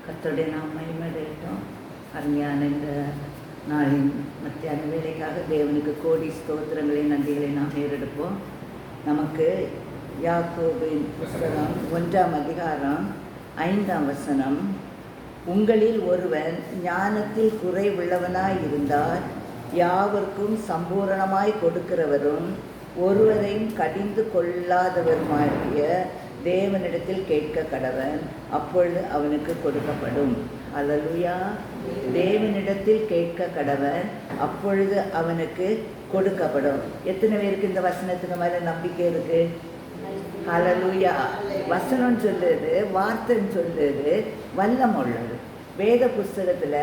கர்த்தருடைய நாம் மகிமையடையட்டும். அருமையான இந்த நாளின் மத்தியான வேலைக்காக தேவனுக்கு கோடி ஸ்தோத்திரங்களை நன்றிகளை நாம் ஏறெடுப்போம். நமக்கு யாக்கோபின் புஸ்தகம் 1ஆம் அதிகாரம் 5ஆம் வசனம், உங்களில் ஒருவன் ஞானத்தில் குறைவுள்ளவனாய் இருந்தால் யாவர்க்கும் சம்பூரணமாய் கொடுக்கிறவரும் ஒருவரையும் கடிந்து கொள்ளாதவருமாகிய தேவனிடத்தில் கேட்க கடவன், அப்பொழுது அவனுக்கு கொடுக்கப்படும். அல்லேலூயா. தேவனிடத்தில் கேட்க கடவன், அப்பொழுது அவனுக்கு கொடுக்கப்படும். எத்தனை பேருக்கு இந்த வசனத்துக்கு மேலே நம்பிக்கை இருக்கு? அல்லேலூயா. வசனம் சொல்லுது, வார்த்தைன்னு சொல்லுது, வல்லம் உள்ளது. வேத புஸ்தகத்தில்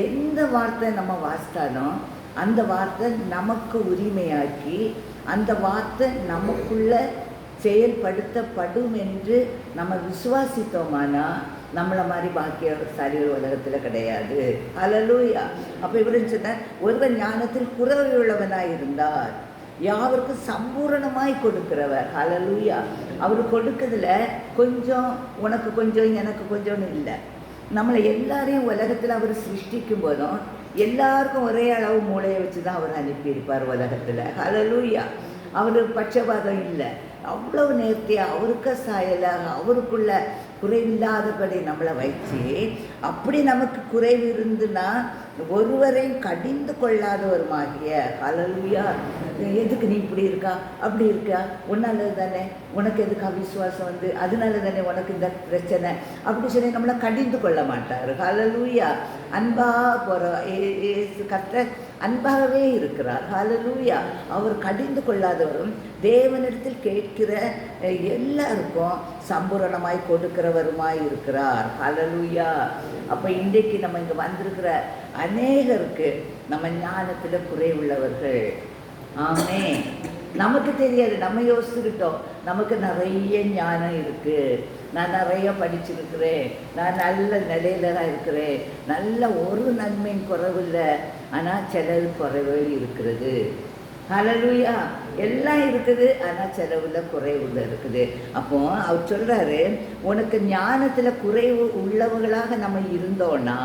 எந்த வார்த்தை நம்ம வாசித்தாலும் அந்த வார்த்தை நமக்கு உரிமையாக்கி அந்த வார்த்தை நமக்குள்ள செயல்படுத்தப்படும் என்று நம்ம விசுவாசித்தோமானா நம்மளை மாதிரி பாக்கியசாலிகள் உலகத்தில் கிடையாது. அல்லேலூயா. அப்போ இவரு சொன்ன, ஒருவன் ஞானத்தில் குறைவுள்ளவனாய் இருந்தார் யாவருக்கும் சம்பூரணமாய் கொடுக்கிறவர். அல்லேலூயா. அவர் கொடுக்கறதுல கொஞ்சம் உனக்கு கொஞ்சம் எனக்கு கொஞ்சம்னு இல்லை. நம்மளை எல்லாரையும் உலகத்தில் அவர் சிருஷ்டிக்கும் போதும் எல்லாருக்கும் ஒரே அளவு மூளையை வச்சு தான் அவர் அனுப்பியிருப்பார் உலகத்தில். அல்லேலூயா. அவர் பட்சபாதம் இல்லை, அவ்வளவு நேர்த்தியாக அவருக்கு சாயலாக அவருக்குள்ள குறைவில்லாதபடி நம்மளை வச்சு, அப்படி நமக்கு குறைவு இருந்துன்னா ஒருவரையும் கடிந்து கொள்ளாதவருமாகிய. அல்லேலூயா. எதுக்கு நீ இப்படி இருக்கா அப்படி இருக்கா, உன்னால தானே, உனக்கு எதுக்கு அவிசுவாசம் வந்து, அதனால தானே உனக்கு இந்த பிரச்சனை அப்படி சொல்லி நம்மளை கடிந்து கொள்ள மாட்டார். அல்லேலூயா. அன்பாக போகிற கர்த்தர் அன்பாகவே இருக்கிறார். அல்லேலூயா. அவர் கடிந்து கொள்ளாதவரும் தேவனிடத்தில் கேட்கிற எல்லாருக்கும் சம்பூரணமாய் கொடுக்கிறவருமாய் இருக்கிறார். அல்லேலூயா. அப்போ இன்றைக்கு நம்ம இங்கே வந்திருக்கிற அநேகருக்கு நம்ம ஞானத்தில் குறைவுள்ளவர்கள். ஆமே. நமக்கு தெரியாது, நம்ம யோசிச்சுக்கிட்டோம் நமக்கு நிறைய ஞானம் இருக்குது, நான் நிறைய படிச்சிருக்கிறேன், நான் நல்ல நிலையில தான் இருக்கிறேன், நல்ல ஒரு நன்மையின் குறைவில்லை, ஆனால் சிலது குறைவு இருக்கிறது. அல்லேலூயா. எல்லாம் இருக்குது, ஆனால் செலவுல குறைவுள்ள இருக்குது. அப்போ அவர் சொல்கிறாரு, உனக்கு ஞானத்தில் குறைவு உள்ளவர்களாக நம்ம இருந்தோன்னா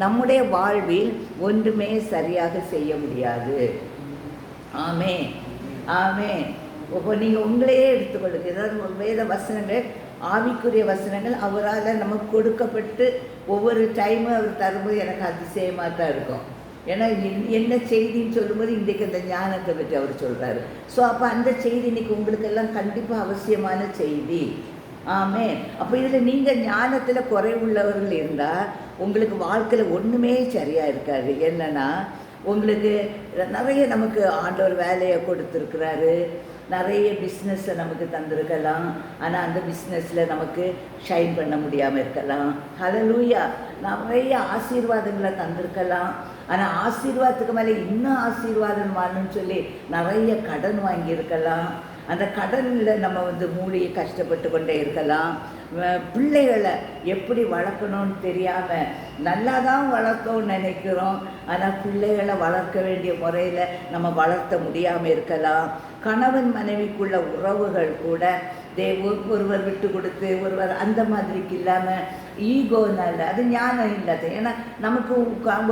நம்முடைய வாழ்வில் ஒன்றுமே சரியாக செய்ய முடியாது. ஆமே ஆமே. இப்போ நீங்கள் உங்களையே எடுத்துக்கொள்ளுங்க. ஏதாவது வேத வசனங்கள், ஆவிக்குரிய வசனங்கள் அவரால் நமக்கு கொடுக்கப்பட்டு ஒவ்வொரு டைமும் அவர் தரும்போது எனக்கு அதிசயமாக தான் இருக்கும். ஏன்னா என்ன செய்தின்னு சொல்லும்போது இன்றைக்கு அந்த ஞானத்தை பற்றி அவர் சொல்கிறாரு. ஸோ அப்போ அந்த செய்தி இன்றைக்கி உங்களுக்கெல்லாம் கண்டிப்பாக அவசியமான செய்தி. ஆமே. அப்போ இதில் நீங்கள் ஞானத்தில் குறைவுள்ளவர்கள் இருந்தால் உங்களுக்கு வாழ்க்கையில் ஒன்றுமே சரியாக இருக்காது. என்னென்னா, உங்களுக்கு நிறைய நமக்கு ஆண்டவர் வேலையை கொடுத்துருக்குறாரு, நிறைய பிஸ்னஸை நமக்கு தந்திருக்கலாம், ஆனால் அந்த பிஸ்னஸில் நமக்கு ஷைன் பண்ண முடியாமல் இருக்கலாம். அல்லேலூயா. நிறைய ஆசீர்வாதங்களை தந்திருக்கலாம், ஆனால் ஆசீர்வாதத்துக்கு மேலே இன்னும் ஆசீர்வாதம் வாங்கணும்னு சொல்லி நிறைய கடன் வாங்கியிருக்கலாம். அந்த கடனில் நம்ம மூளையை கஷ்டப்பட்டு கொண்டே இருக்கலாம். பிள்ளைகளை எப்படி வளர்க்கணும்னு தெரியாமல் நல்லா தான் வளர்த்தோன்னு நினைக்கிறோம், ஆனால் பிள்ளைகளை வளர்க்க வேண்டிய முறையில் நம்ம வளர்த்த முடியாமல் இருக்கலாம். கணவன் மனைவிக்குள்ள உறவுகள் கூட ஒருவர் விட்டு கொடுத்து ஒருவர் அந்த மாதிரிக்கு இல்லாமல் ஈகோனால, அது ஞானம் இல்லாத. ஏன்னா நமக்கு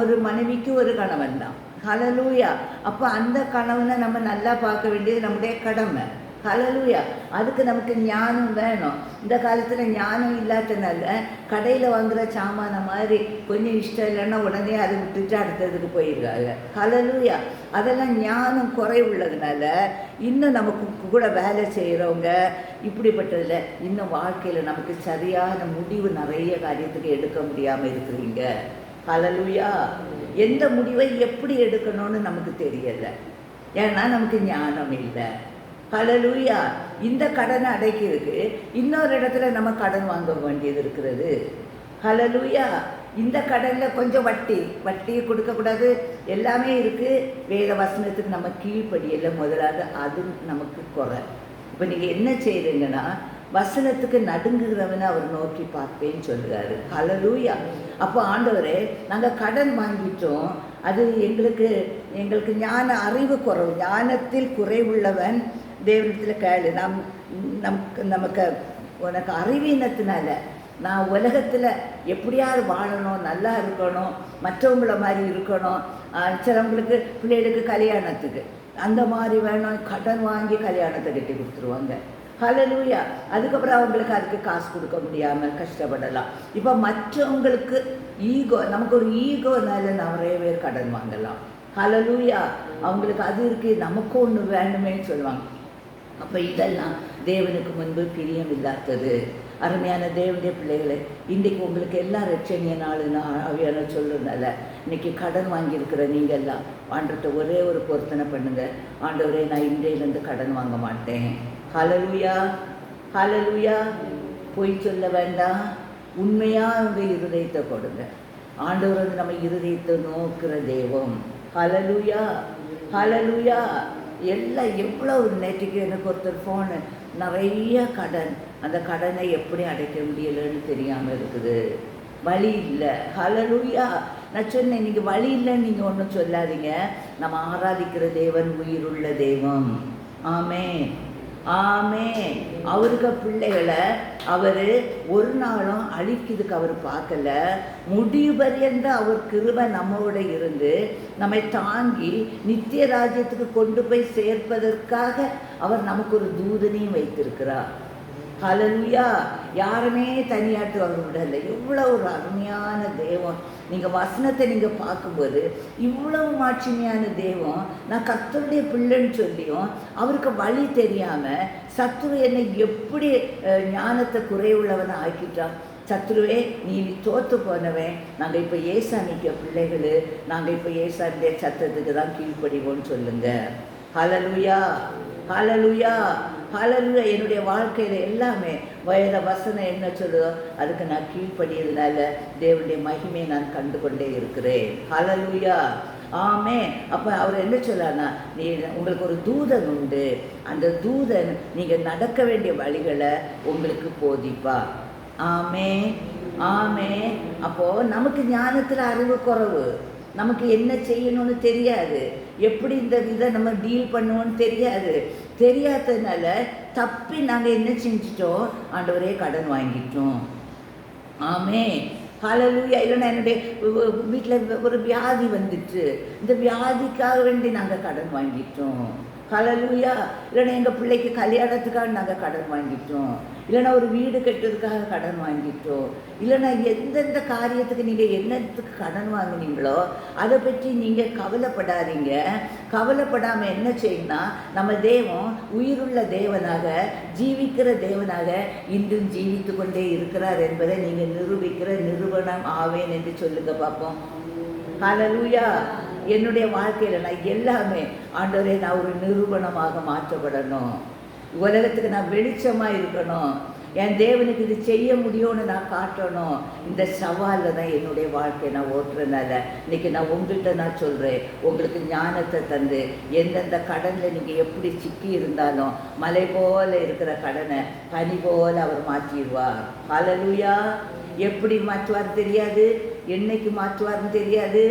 ஒரு மனைவிக்கு ஒரு கணவன் தான். அல்லேலூயா. அப்போ அந்த கணவனை நம்ம நல்லா பார்க்க வேண்டியது நம்முடைய கடமை. அல்லேலூயா. அதுக்கு நமக்கு ஞானம் வேணும். இந்த காலத்தில் ஞானம் இல்லாதனால கடையில் வாங்குகிற சாமான மாதிரி கொஞ்சம் இஷ்டம் இல்லைன்னா உடனே அதை விட்டுட்டு அடுத்ததுக்கு போயிடுறாங்க. அல்லேலூயா. அதெல்லாம் ஞானம் குறைவுள்ளதுனால இன்னும் நமக்கு கூட வேலை செய்கிறவங்க இப்படிப்பட்டதில் இன்னும் வாழ்க்கையில் நமக்கு சரியான முடிவு நிறைய காரியத்துக்கு எடுக்க முடியாமல் இருக்கிறீங்க. அல்லேலூயா. எந்த முடிவை எப்படி எடுக்கணும்னு நமக்கு தெரியலை, ஏன்னா நமக்கு ஞானம் இல்லை. அல்லேலூயா. இந்த கடனை அடைக்கிறதுக்கு இன்னொரு இடத்துல நம்ம கடன் வாங்க வேண்டியது இருக்கிறது. அல்லேலூயா. இந்த கடனில் கொஞ்சம் வட்டியை கொடுக்கக்கூடாது, எல்லாமே இருக்குது. வேத வசனத்துக்கு நம்ம கீழ்ப்படியலை முதலாவது, அது நமக்கு குறை. இப்போ நீங்கள் என்ன செய்கிறீங்கன்னா, வசனத்துக்கு நடுங்குகிறவனை அவர் நோக்கி பார்ப்பேன்னு சொல்கிறாரு. அல்லேலூயா. அப்போ ஆண்டவரே, நாங்கள் கடன் வாங்கிட்டோம், அது எங்களுக்கு ஞான அறிவு குறைவு, ஞானத்தில் குறைவுள்ளவன் தேவனிடத்தில் கேளு, நமக்கு உனக்கு அறிவீனத்தினால நான் உலகத்தில் எப்படியாவது வாழணும், நல்லா இருக்கணும், மற்றவங்கள மாதிரி இருக்கணும். சிலவங்களுக்கு பிள்ளைகளுக்கு கல்யாணத்துக்கு அந்த மாதிரி வேணும், கடன் வாங்கி கல்யாணத்தை கட்டி கொடுத்துருவாங்க. ஹல்லேலூயா. அதுக்கப்புறம் அவங்களுக்கு அதுக்கு காசு கொடுக்க முடியாமல் கஷ்டப்படலாம். இப்போ மற்றவங்களுக்கு ஈகோ, நமக்கு ஒரு ஈகோனால நிறைய பேர் கடன் வாங்கலாம். ஹல்லேலூயா. அவங்களுக்கு அது இருக்குது, நமக்கு ஒன்று வேணுமேன்னு சொல்லுவாங்க. அப்போ இதெல்லாம் தேவனுக்கு முன்பு பிரியம் இல்லாதது. அருமையான தேவனுடைய பிள்ளைகளை, இன்றைக்கி உங்களுக்கு எல்லாம் ரட்சணிய நாளுன்னு அவையான சொல்லுறதுனால இன்றைக்கி கடன் வாங்கியிருக்கிற நீங்கள் எல்லாம் ஆண்டவர்கிட்ட ஒரே ஒரு பொருத்தனை பண்ணுங்கள். ஆண்டவரே, நான் இன்றையிலேருந்து கடன் வாங்க மாட்டேன். ஹல்லேலூயா, ஹல்லேலூயா. பொய் சொல்ல வேண்டாம், உண்மையாக உங்கள் இருதயத்தை கொடுங்க. ஆண்டவர் வந்து நம்ம இருதயத்தை நோக்கிற தெய்வம். ஹல்லேலூயா, ஹல்லேலூயா. எல்லாம் எவ்வளோ நேற்றுக்கு எனக்கு ஒருத்தர் ஃபோனு, நிறைய கடன், அந்த கடனை எப்படி அடைக்க முடியலைன்னு தெரியாமல் இருக்குது, வழி இல்லை. ஹல்லேலூயா. நான் சொன்னேன், நீங்கள் வழி இல்லைன்னு நீங்கள் ஒன்றும் சொல்லாதீங்க. நம்ம ஆராதிக்கிற தேவன் உயிருள்ள தெய்வம். ஆமென், ஆமென். அவருக்கு பிள்ளைகளை அவர் ஒரு நாளும் அழிக்கிறதுக்கு அவர் பார்க்கல. முடிவு பரியந்த அவர் கிருபை நம்மோட இருந்து நம்மை தாங்கி நித்திய ராஜ்யத்துக்கு கொண்டு போய் சேர்ப்பதற்காக அவர் நமக்கு ஒரு தூதனையும் வைத்திருக்கிறார். ஹல்லேலூயா. யாருமே தனியாட்டு அவர் விடலை. இவ்வளோ ஒரு அருமையான தெய்வம். நீங்கள் வசனத்தை நீங்கள் பார்க்கும்போது இவ்வளவு மாட்சிமையான தெய்வம், நான் கர்த்தருடைய பிள்ளைன்னு சொல்லியும் அவருக்கு வழி தெரியாமல் சத்துரு என்னை எப்படி ஞானத்தை குறைவுள்ளவனை ஆக்கிட்டான். சத்துருவே, நீ தோற்று போனவன், நாங்கள் இப்போ ஏசாமிக்க பிள்ளைகள், நாங்கள் இப்போ ஏசாமிய சத்தத்துக்கு தான் கீழ்ப்படிவோன்னு சொல்லுங்கள். ஹல்லேலூயா, ஹல்லேலூயா, ஹல்லேலூயா. என்னுடைய வாழ்க்கையில் எல்லாமே வேத வசனம் என்ன சொல்லுதோ அதுக்கு நான் கீழ்ப்படியதுனால தேவனுடைய மகிமையை நான் கண்டு கொண்டே இருக்கிறேன். ஹல்லேலூயா, ஆமென். அப்போ அவர் என்ன சொல்லார்னா, நீ உங்களுக்கு ஒரு தூதன் உண்டு, அந்த தூதன் நீங்கள் நடக்க வேண்டிய வழிகளை உங்களுக்கு போதிப்பா. ஆமென், ஆமென். அப்போது நமக்கு ஞானத்தில் அறிவு குறைவு, நமக்கு என்ன செய்யணும்னு தெரியாது, எப்படி இந்த இதை நம்ம டீல் பண்ணுவோன்னு தெரியாததுனால தப்பி நாங்கள் என்ன செஞ்சிட்டோம், ஆண்டவரே கடன் வாங்கிட்டோம். ஆமென், ஹல்லேலூயா. இல்லைன்னா என்னுடைய வீட்டில் ஒரு வியாதி வந்துட்டு, இந்த வியாதிக்காக வேண்டி நாங்கள் கடன் வாங்கிட்டோம். ஹல்லேலூயா. இல்லைன்னா எங்கள் பிள்ளைக்கு கல்யாணத்துக்காக நாங்கள் கடன் வாங்கிட்டோம், இல்லைன்னா ஒரு வீடு கட்டுறதுக்காக கடன் வாங்கிட்டோம், இல்லைன்னா எந்தெந்த காரியத்துக்கு நீங்கள் என்னத்துக்கு கடன் வாங்கினீங்களோ அதை பற்றி நீங்கள் கவலைப்படாதீங்க. கவலைப்படாமல் என்ன செய்யணும்னா, நம்ம தேவன் உயிருள்ள தேவனாக, ஜீவிக்கிற தேவனாக இன்றும் ஜீவித்து கொண்டே இருக்கிறார் என்பதை நீங்கள் நிரூபிக்கிற நிரூபணம் ஆவேன் என்று சொல்லுங்க பார்ப்போம். ஹல்லேலூயா. என்னுடைய வாழ்க்கையில் நான் எல்லாமே, ஆண்டவரே, நான் ஒரு நிரூபணமாக மாற்றப்படணும், உலகத்துக்கு நான் வெளிச்சமாக இருக்கணும், என் தேவனுக்கு இது செய்ய முடியும்னு நான் காட்டணும். இந்த சவாலில் தான் என்னுடைய வாழ்க்கையை நான் ஓட்டுறதுனால இன்றைக்கி நான் உங்கள்கிட்ட நான் சொல்கிறேன், உங்களுக்கு ஞானத்தை தந்து எந்தெந்த கடனில் நீங்கள் எப்படி சிக்கி இருந்தாலும் மலை போல் இருக்கிற கடனை பனி போல் அவர் மாற்றிடுவார். ஹல்லேலூயா. எப்படி மாற்றுவார் தெரியாது, என்னைக்கு மாற்றுவார்னு தெரியாது.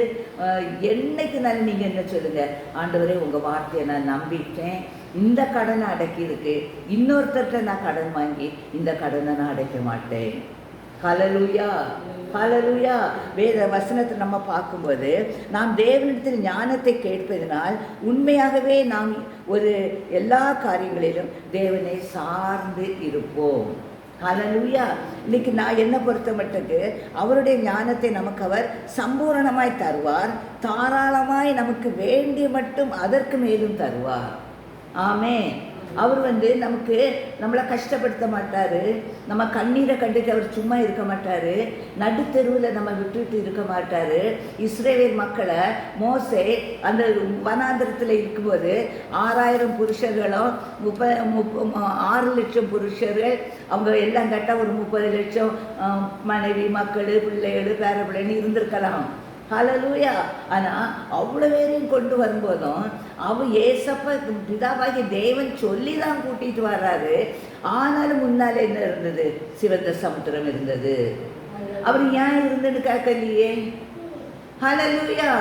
என்னைக்குனாலும் நீங்கள் என்ன சொல்லுங்கள், ஆண்டவரே உங்கள் வார்த்தையை நான் நம்பிட்டேன், இந்த கடனை அடைக்கிறதுக்கு இன்னொருத்தர்கிட்ட நான் கடன் வாங்கி இந்த கடனை நான் அடைக்க மாட்டேன். ஹல்லேலூயா, ஹல்லேலூயா. வேத வசனத்தை நம்ம பார்க்கும்போது, நாம் தேவனிடத்தில் ஞானத்தை கேட்பதனால் உண்மையாகவே நாம் ஒரு எல்லா காரியங்களிலும் தேவனை சார்ந்து இருப்போம். ஹல்லேலூயா. இன்னைக்கு நான் என்ன பொறுத்த மட்டுக்கு அவருடைய ஞானத்தை நமக்கு அவர் சம்பூரணமாய் தருவார், தாராளமாய் நமக்கு வேண்டிய மட்டும் அதற்கு மேலும் தருவார். ஆமென். அவர் நமக்கு நம்மளை கஷ்டப்படுத்த மாட்டார், நம்ம கண்ணீரை கண்டுட்டு அவர் சும்மா இருக்க மாட்டார், நடுத்தெருவில் நம்ம விட்டுட்டு இருக்க மாட்டார். இஸ்ரவேல் மக்களை மோசே அந்த வனாந்திரத்தில் இருக்கும்போது 6000 புருஷர்களும் 6 லட்சம் புருஷர்கள், அவங்க எல்லாம் கேட்டால் ஒரு 30 லட்சம் மனைவி மக்கள் பிள்ளைகள் பேர பிள்ளைன்னு இருந்திருக்கலாம். ஹல்லேலூயா. ஆனால் அவ்வளோ பேரையும் கொண்டு வரும்போதும் அவர் ஏசப்பா பிதாவாகி தேவன் சொல்லி தான் கூட்டிகிட்டு வர்றாரு. ஆனாலும் முன்னால் என்ன இருந்தது, சிவந்த சமுத்திரம் இருந்தது. அவர் ஏன் இருந்துன்னு கேட்கலையே. ஹல்லேலூயா.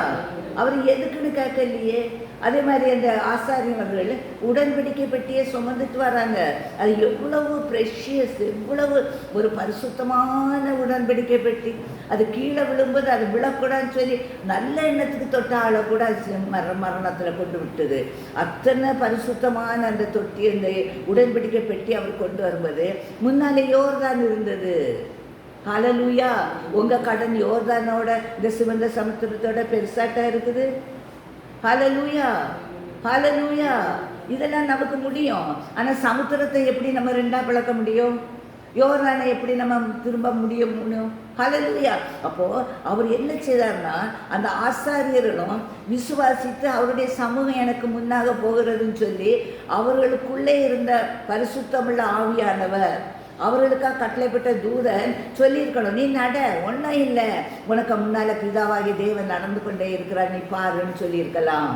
அவர் எதுக்குன்னு கேட்கலையே. அதே மாதிரி அந்த ஆசாரியர்கள் உடன்படிக்கை பெட்டியை சுமந்துட்டு வராங்க. அது எவ்வளவு ப்ரெஷியஸ், எவ்வளவு ஒரு பரிசுத்தமான உடன்படிக்கை பெட்டி. அது கீழே விழும்போது அது விழக்கூடாதுன்னு சொல்லி நல்ல எண்ணத்துக்கு தொட்ட ஆளை கூட மரணத்தில் கொண்டு விட்டது. அத்தனை பரிசுத்தமான அந்த தொட்டி, அந்த உடன்படிக்கை பெட்டி அவர் கொண்டு வரும்போது முன்னாலே யோர்தான் இருந்தது. ஹல்லேலூயா. உங்கள் கடன் யோர்தானோட இந்த சிவந்த சமுத்திரத்தோட பெருசாட்டா இருக்குது. ஹல்லேலூயா, ஹல்லேலூயா. இதெல்லாம் நமக்கு முடியும். ஆனால் சமுத்திரத்தை எப்படி நம்ம ரெண்டாக பிளக்க முடியும்? யோர்தானை எப்படி நம்ம திரும்ப முடியும்? ஹல்லேலூயா. அப்போது அவர் என்ன செய்தார்னா, அந்த ஆசாரியர்களும் விசுவாசித்து அவருடைய சமூகம் எனக்கு முன்னாக போகிறதுன்னு சொல்லி அவர்களுக்குள்ளே இருந்த பரிசுத்தமுள்ள ஆவியானவர், அவர்களுக்காக கட்டளைப்பட்ட தூதன் சொல்லியிருக்கணும், நீ நட, ஒன்றும் இல்லை, உனக்கு முன்னால் பிதாவாகி தேவன் நடந்து கொண்டே இருக்கிறார், நீ பாருன்னு சொல்லியிருக்கலாம்.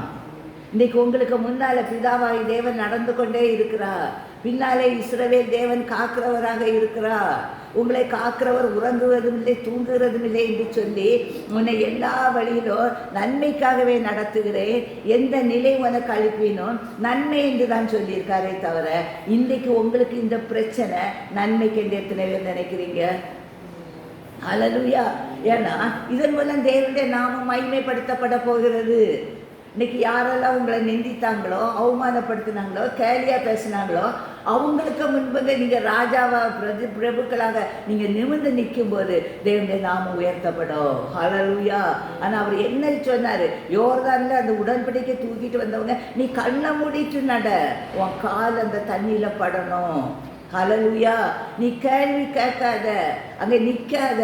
இன்றைக்கு உங்களுக்கு முன்னால் பிதாவாகி தேவன் நடந்து கொண்டே இருக்கிறார். பின்னாலே இஸ்ரவேல் தேவன் காக்கிறவராக இருக்கிறார். உங்களை காக்கிறவர் உறங்குவதும் இல்லை தூங்குவதும் இல்லை என்று சொல்லி உன்னை எல்லா வழியிலும் நன்மைக்காகவே நடத்துகிறேன், எந்த நிலை உனக்கு அளிப்பினோ நன்மை என்று தான் சொல்லியிருக்காரே தவிர இன்றைக்கு உங்களுக்கு இந்த பிரச்சனை நன்மைக்கு என்று எத்தனை பேர் நினைக்கிறீங்க? ஹல்லேலூயா. ஏன்னா இதன் மூலம் தேவனுடைய நாமம் மகிமைப்படுத்தப்பட போகிறது. இன்னைக்கு யாரெல்லாம் உங்களை நிந்தித்தாங்களோ, அவமானப்படுத்தினாங்களோ, கேலியாக பேசினாங்களோ, அவங்களுக்கு முன்பங்க நீங்கள் ராஜாவா பிரபுக்களாக நீங்கள் நிமிர்ந்து நிற்கும்போது தேவனுடைய நாமம் உயர்த்தப்படும். ஹல்லேலூயா. ஆனால் அவர் என்ன சொன்னார்? யோர்தானில் அந்த உடன்படிக்கை தூக்கிட்டு வந்தவங்க, நீ கண்ணை மூடிட்டு நட, உன் கால் அந்த தண்ணியில் படணும். ஹல்லேலூயா. நீ கேள்வி கேட்காத, அங்கே நிற்காத,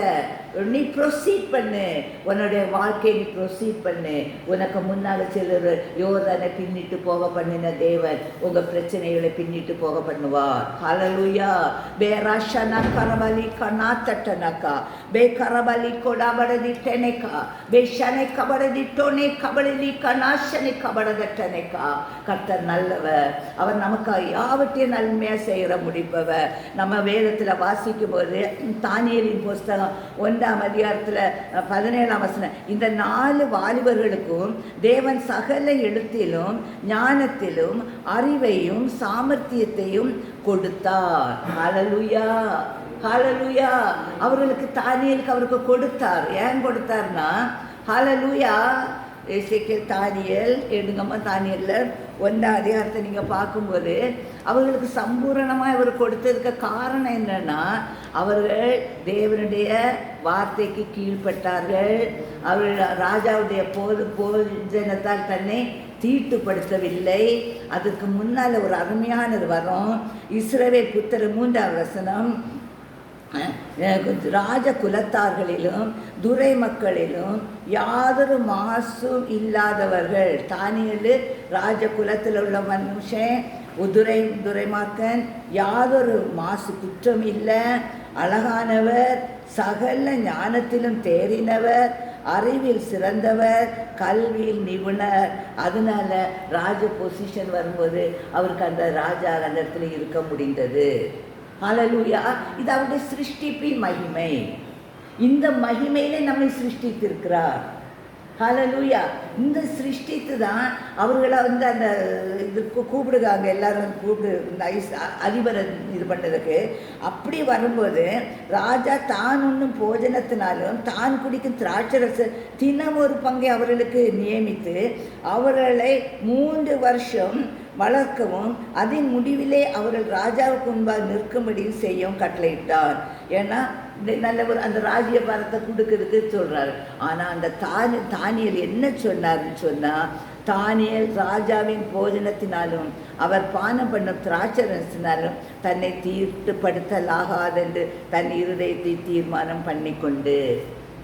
நீ ப்ரொசீட் பண்ணு, உன்னுடைய வாழ்க்கையை நீ ப்ரொசீட் பண்ணு. உனக்கு முன்னால் சிலர் யோர்தானை பின்னிட்டு போக பண்ணின தேவன் உங்கள் பிரச்சனைகளை பின்னிட்டு போக பண்ணுவார். ஹல்லேலூயா. பேராஷனா கரபலி கனாத்தட்டனக்கா பே கரபலி கொடாபடதி டெனக்கா பே ஷனை கபடதி டோனே கபடலி கனாஷனை கபடதட்டனக்கா. கர்த்தர் நல்லவர், அவர் நமக்கு யாவற்றையும் நன்மையாக செய்கிற முடிப்பவர். நம்ம வேதத்தில் வாசிக்கும் போது தானியேலின் புஸ்தகம் 1ஆம் அதிகாரத்தில் 17ஆம் வசனம், இந்த 4 வாலிபர்களுக்கும் தேவன் சகல எழுத்திலும் ஞானத்திலும் அறிவையும் சாமர்த்தியத்தையும் கொடுத்தார். ஹல்லேலூயா, ஹல்லேலூயா. அவர்களுக்கு தானியேலுக்கு அவருக்கு கொடுத்தார். ஏன் கொடுத்தார்னா, ஹல்லேலூயா. தானியேல் எடுங்கம்மா, தானியேலில் 1ஆம் அதிகாரத்தை நீங்கள் பார்க்கும்போது அவர்களுக்கு சம்பூரணமாக அவர் கொடுத்ததுக்கு காரணம் என்னன்னா, அவர்கள் தேவனுடைய வார்த்தைக்கு கீழ்ப்பட்டார்கள். அவர்கள் ராஜாவுடைய போஜனத்தால் தன்னை தீட்டுப்படுத்தவில்லை. அதுக்கு முன்னால் ஒரு அருமையானது வரும். இஸ்ரவேல் புத்திரர் 3ஆம் வசனம், ராஜ குலத்தார்களிலும் துரை மக்களிலும் யாதொரு மாசும் இல்லாதவர்கள். தானியேலு ராஜ குலத்தில் உள்ள மனுஷன், துரைமாக்கன், யாதொரு மாசு குற்றம் இல்லை, அழகானவர், சகல ஞானத்திலும் தேறினவர், அறிவில் சிறந்தவர், கல்வியில் நிபுணர். அதனால ராஜ பொசிஷன் வரும்போது அவருக்கு அந்த ராஜா அந்த இடத்துல இருக்க முடிந்தது. ஹல்லேலூயா. இது அவருடைய சிருஷ்டிப்பின் மகிமை. இந்த மகிமையிலே நம்மை சிருஷ்டித்திருக்கிறார். ஹல்லேலூயா. இந்த சிருஷ்டித்து தான் அவர்களை அந்த இதுக்கு கூப்பிடுகாங்க, எல்லாரும் கூப்பிடு இந்த அதிபரை இது பண்ணுறதுக்கு. அப்படி வரும்போது ராஜா தான் உண்ணும் போஜனத்தினாலும் தான் குடிக்கும் திராட்சரச தினம் ஒரு பங்கை அவர்களுக்கு நியமித்து அவர்களை 3 வருஷம் வளர்க்கவும் அதன் முடிவிலே அவர்கள் ராஜாவுக்கு முன்பாக நிற்கும்படியும் செய்யவும் கட்டளையிட்டார். ஏன்னா நல்ல ஒரு அந்த ராஜ்ய பாரத்தை கொடுக்கறதுக்கு சொல்கிறாரு. ஆனால் அந்த தானியேல் என்ன சொன்னார்னு சொன்னால், தானியேல் ராஜாவின் போஜனத்தினாலும் அவர் பானம் பண்ணும் திராட்சரசினாலும் தன்னை தீர்த்துப்படுத்தலாகாதென்று தன் இருதயத்தை தீர்மானம் பண்ணி கொண்டு.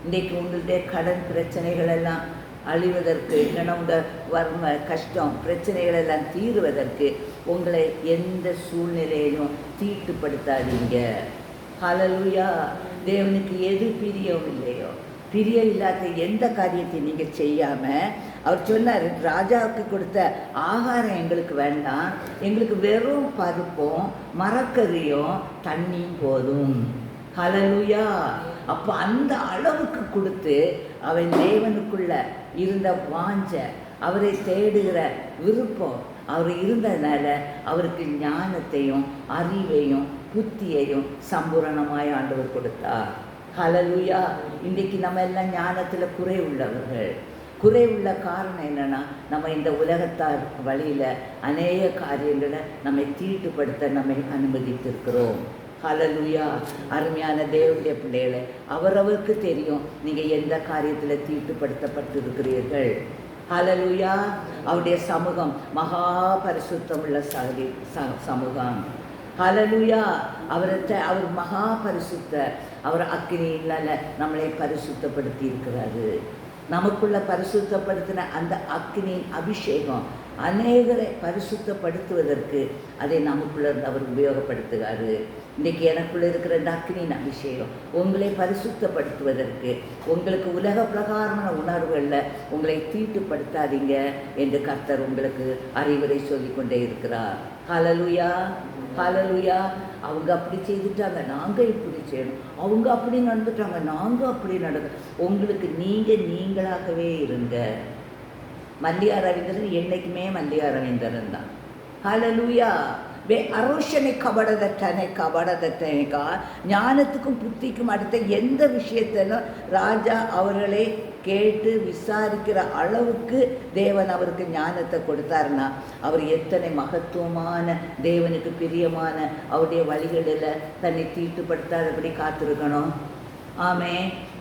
இன்றைக்கு உங்களுடைய கடன் பிரச்சனைகள் எல்லாம் அழிவதற்கு, இல்லைன்னா உங்கள் வறுமை கஷ்டம் பிரச்சனைகள் எல்லாம் தீருவதற்கு உங்களை எந்த சூழ்நிலையிலும் தீட்டுப்படுத்தாதீங்க. ஹல்லேலூயா. தேவனுக்கு எது பிரியம் இல்லையோ, பிரியம் இல்லாத எந்த காரியத்தை நீங்கள் செய்யாமல், அவர் சொன்னார், ராஜாவுக்கு கொடுத்த ஆகாரம் எங்களுக்கு வேண்டாம், எங்களுக்கு வெறும் பருப்பும் மரக்கறியும் தண்ணியும் போதும். ஹல்லேலூயா. அப்போ அந்த அளவுக்கு கொடுத்து அவன் தேவனுக்குள்ள இருந்த வாஞ்ச, அவரை தேடுகிற விருப்பம் அவர் இருந்ததுனால அவருக்கு ஞானத்தையும் அறிவையும் புத்தியையும் சம்பூரணமாய் ஆண்டவர் கொடுத்தார். ஹல்லேலூயா. இன்றைக்கு நம்ம எல்லாம் ஞானத்தில் குறைவுள்ளவர்கள். குறைவுள்ள காரணம் என்னென்னா, நம்ம இந்த உலகத்தார் வழியில் அநேக காரியங்களை நம்மை தீட்டுப்படுத்த நம்மை அனுமதித்திருக்கிறோம். ஹல்லேலூயா. அருமையான தேவனுடைய பிள்ளைகளை, அவரவருக்கு தெரியும் நீங்கள் எந்த காரியத்தில் தீட்டுப்படுத்தப்பட்டிருக்கிறீர்கள். ஹல்லேலூயா. அவருடைய சமூகம் மகா பரிசுத்தமுள்ள சமூகம். ஹல்லேலூயா. அவர் மகா பரிசுத்தர். அவர் அக்கினியினால் நம்மளை பரிசுத்தப்படுத்தி இருக்கிறாரு. நமக்குள்ள பரிசுத்தப்படுத்தின அந்த அக்கினியின் அபிஷேகம் அநேகரை பரிசுத்தப்படுத்துவதற்கு அதை நமக்குள்ள அவர் உபயோகப்படுத்துகிறாரு. இன்றைக்கி எனக்குள்ளே இருக்கிற இந்த அக்கினியின் அபிஷேகம் உங்களை பரிசுத்தப்படுத்துவதற்கு, உங்களுக்கு உலக பிரகாரமான உணர்வுகளில் உங்களை தீட்டுப்படுத்தாதீங்க என்று கர்த்தர் உங்களுக்கு அறிவுரை சொல்லிக்கொண்டே இருக்கிறார். ஹல்லேலூயா. ஹல்லேலூயா. அவங்க அப்படி செய்துட்டாங்க, நாங்கள் இப்படி செய்யணும். அவங்க அப்படி நடந்துட்டாங்க, நாங்கள் அப்படி நடக்கணும். உங்களுக்கு நீங்களாகவே இருங்க. மல்லிகா ரவீந்திரன் என்றைக்குமே மல்லிகா ரவீந்திரன் தான். ஹல்லேலூயா. அரோஷனை கபடதட்டனைக்கா ஞானத்துக்கும் புத்திக்கும் அடுத்த எந்த விஷயத்திலும் ராஜா அவர்களை கேட்டு விசாரிக்கிற அளவுக்கு தேவன் அவருக்கு ஞானத்தை கொடுத்தாருன்னா, அவர் எத்தனை மகத்துவமான தேவனுக்கு பிரியமான அவருடைய வழிகளில் தன்னை தீட்டுப்படுத்தாதபடி காத்திருக்கணும். ஆமே.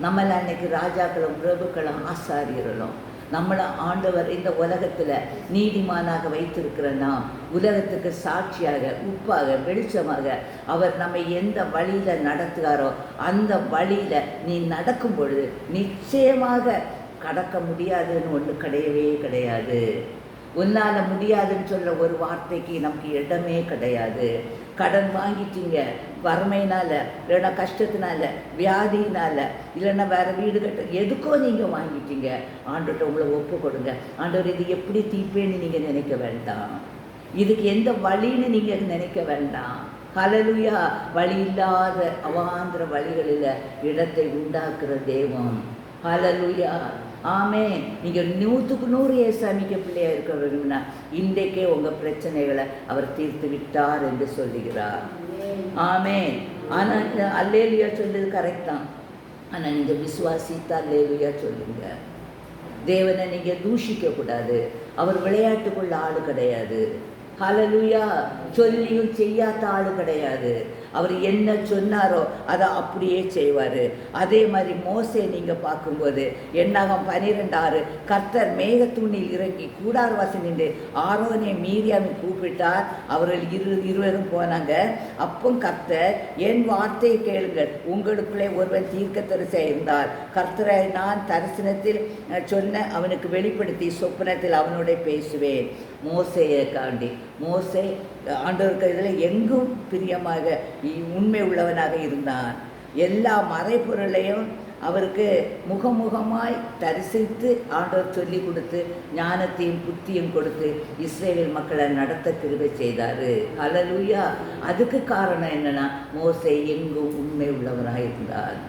நம்மள அன்னைக்கு ராஜாக்களும் பிரபுக்களும் ஆசாரியர்களும் நம்மளை ஆண்டவர் இந்த உலகத்தில் நீதிமானாக வைத்திருக்கிற நாம் உலகத்துக்கு சாட்சியாக, உப்பாக, வெளிச்சமாக அவர் நம்மை எந்த வழியில் நடத்துகிறாரோ அந்த வழியில் நீ நடக்கும் பொழுது நிச்சயமாக கடக்க முடியாதுன்னு ஒன்று கிடையவே கிடையாது. உன்னால் முடியாதுன்னு சொல்கிற ஒரு வார்த்தைக்கு நமக்கு இடமே கிடையாது. கடன் வாங்கிட்டீங்க, வறுமையினால், இல்லைன்னா கஷ்டத்தினால, வியாதியினால், இல்லைன்னா வேறு வீடு கட்ட எதுக்கோ நீங்கள் வாங்கிட்டீங்க. ஆண்டவர்கிட்ட உங்களை ஒப்பு கொடுங்க. ஆண்டவர் இது எப்படி தீர்ப்பேன்னு நீங்கள் நினைக்க வேண்டாம். இதுக்கு எந்த வழின்னு நீங்கள் நினைக்க வேண்டாம். ஹல்லேலூயா. வழி இல்லாத அவாந்திர வழிகளில் இடத்தை உண்டாக்குற தெய்வம். ஹல்லேலூயா. ஆமே. நீங்கள் 100க்கு 100 ஏசாமிக்க பிள்ளையாக இருக்க வேணும்னா இன்றைக்கே உங்கள் பிரச்சனைகளை அவர் தீர்த்து விட்டார் என்று சொல்லுகிறார். ஆமே. ஆனால் அல்லேலூயா சொல்லுறது கரெக்ட் தான். ஆனால் நீங்கள் விசுவாசித்து அல்லேலூயா சொல்லுங்க. தேவனை நீங்கள் தூஷிக்கக்கூடாது. அவர் விளையாட்டுக்குள்ள ஆள் கிடையாது. ஹல்லேலூயா. சொல்லியும் செய்யாத ஆள் கிடையாது. அவர் என்ன சொன்னாரோ அதை அப்படியே செய்வார். அதே மாதிரி மோசே நீங்கள் பார்க்கும்போது என்னாகும் 12:6 கர்த்தர் மேகத்தூணில் இறங்கி கூடாரவாசி நின்று ஆரோனை மீரியாமை கூப்பிட்டார். அவர்கள் இருவரும் போனாங்க. அப்போ கர்த்தர், என் வார்த்தையை கேளுங்கள், உங்களுக்குள்ளே ஒருவன் தீர்க்கதரிசி இருந்தார், கர்த்தரை நான் தரிசனத்தில் சொன்ன அவனுக்கு வெளிப்படுத்தி சொப்பனத்தில் அவனோட பேசுவேன். மோசையை காண்டி மோசே ஆண்டவருக்கு இதில் எங்கும் பிரியமாக உண்மை உள்ளவனாக இருந்தான். எல்லா மறைப்பொருளையும் அவருக்கு முகமுகமாய் தரிசித்து ஆண்டவர் சொல்லி கொடுத்து ஞானத்தையும் புத்தியும் கொடுத்து இஸ்ரேல் மக்களை நடத்த கிருபை செய்தார். ஹல்லேலூயா. அதுக்கு காரணம் என்னென்னா, மோசே எங்கும் உண்மை உள்ளவராக இருந்தார்.